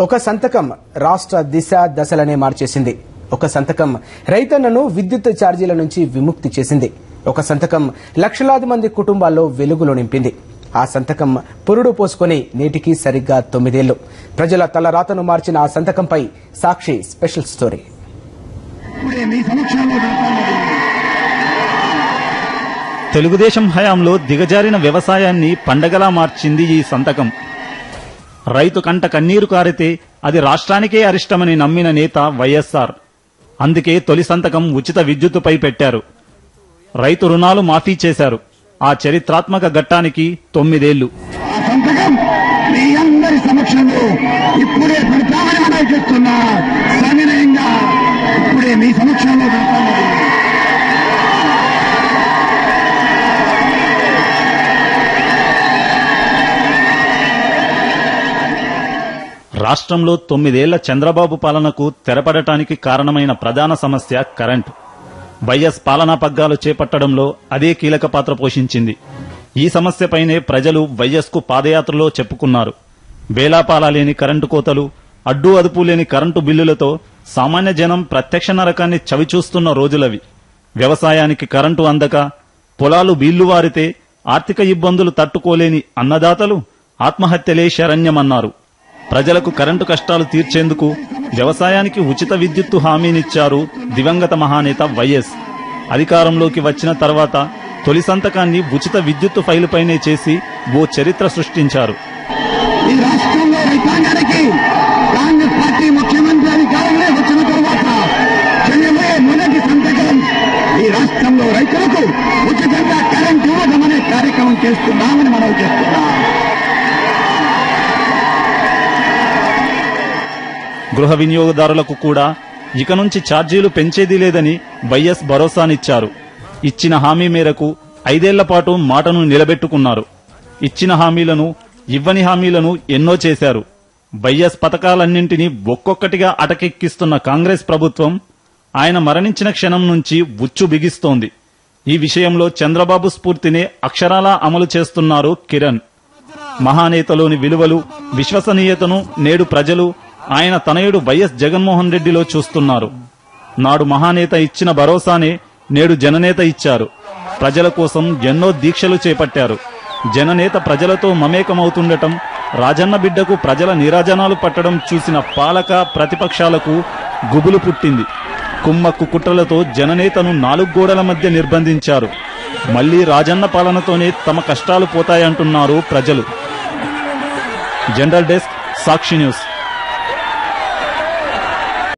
ఒక సంతకం రాష్ట్ర దిశ దశలనే మార్చేసింది. ఒక సంతకం రైతన్నను విద్యుత్ ఛార్జీల నుంచి విముక్తి చేసింది. ఒక సంతకం లక్షలాది మంది కుటుంబాల్లో వెలుగులు నింపింది. ఆ సంతకం పురుడు పోసుకొని నేటికి సరిగ్గా 9 ఏళ్లు. ప్రజల తలరాతను మార్చిన ఆ సంతకంపై సాక్షి స్పెషల్ స్టోరీ. తెలుగుదేశం హయాంలో దిగజారిన వ్యవసాయాన్ని పండగలా మార్చింది ఈ సంతకం. రైతు కంట కన్నీరు కారితే అది రాష్ట్రానికే అరిష్టమని నమ్మిన నేత వైఎస్ఆర్. అందుకే తొలి సంతకం ఉచిత విద్యుత్తుపై పెట్టారు. రైతు రుణాలు మాఫీ చేశారు. ఆ చరిత్రాత్మక ఘట్టానికి 9 ఏళ్లు. రాష్ట్రంలో 9 ఏళ్ల చంద్రబాబు పాలనకు తెరపడటానికి కారణమైన ప్రధాన సమస్య కరెంటు. వైఎస్ పాలనా పగ్గాలు చేపట్టడంలో అదే కీలక పాత్ర పోషించింది. ఈ సమస్యపైనే ప్రజలు వైఎస్కు పాదయాత్రలో చెప్పుకున్నారు. వేలాపాల లేని కరెంటు కోతలు, అడ్డు అదుపు లేని కరెంటు బిల్లులతో సామాన్య జనం ప్రత్యక్ష నరకాన్ని చవిచూస్తున్న రోజులవి. వ్యవసాయానికి కరెంటు అందక పొలాలు బీళ్లు వారితే ఆర్థిక ఇబ్బందులు తట్టుకోలేని అన్నదాతలు ఆత్మహత్యలే శరణ్యమన్నారు. ప్రజలకు కరెంటు కష్టాలు తీర్చేందుకు వ్యవసాయానికి ఉచిత విద్యుత్తు హామీనిచ్చారు దివంగత మహానేత వైఎస్. అధికారంలోకి వచ్చిన తర్వాత తొలి సంతకాన్ని ఉచిత విద్యుత్తు ఫైలుపైనే చేసి ఓ చరిత్ర సృష్టించారు. గృహ వినియోగదారులకు కూడా ఇక నుంచి ఛార్జీలు పెంచేది లేదని వైఎస్ భరోసానిచ్చారు. ఇచ్చిన హామీ మేరకు 5 ఏళ్ల పాటు మాటను నిలబెట్టుకున్నారు. ఇచ్చిన హామీలను, ఇవ్వని హామీలను ఎన్నో చేశారు. వైఎస్ పథకాలన్నింటినీ ఒక్కొక్కటిగా అటకెక్కిస్తున్న కాంగ్రెస్ ప్రభుత్వం ఆయన మరణించిన క్షణం నుంచి ఉచ్చు బిగిస్తోంది. ఈ విషయంలో చంద్రబాబు స్ఫూర్తినే అక్షరాలా అమలు చేస్తున్నారు కిరణ్. మహానేతలోని విలువలు, విశ్వసనీయతను నేడు ప్రజలు ఆయన తనయుడు వైఎస్ జగన్మోహన్ రెడ్డిలో చూస్తున్నారు. నాడు మహానేత ఇచ్చిన భరోసానే నేడు జననేత ఇచ్చారు. ప్రజల కోసం ఎన్నో దీక్షలు చేపట్టారు. జననేత ప్రజలతో మమేకమవుతుండటం, రాజన్న బిడ్డకు ప్రజల నీరాజనాలు పట్టడం చూసిన పాలక ప్రతిపక్షాలకు గుబులు పుట్టింది. కుమ్మక్కు కుట్రలతో జననేతను 4 గోడల మధ్య నిర్బంధించారు. మళ్లీ రాజన్న పాలనతోనే తమ కష్టాలు పోతాయంటున్నారు ప్రజలు. జనరల్ డెస్క్, సాక్షి న్యూస్.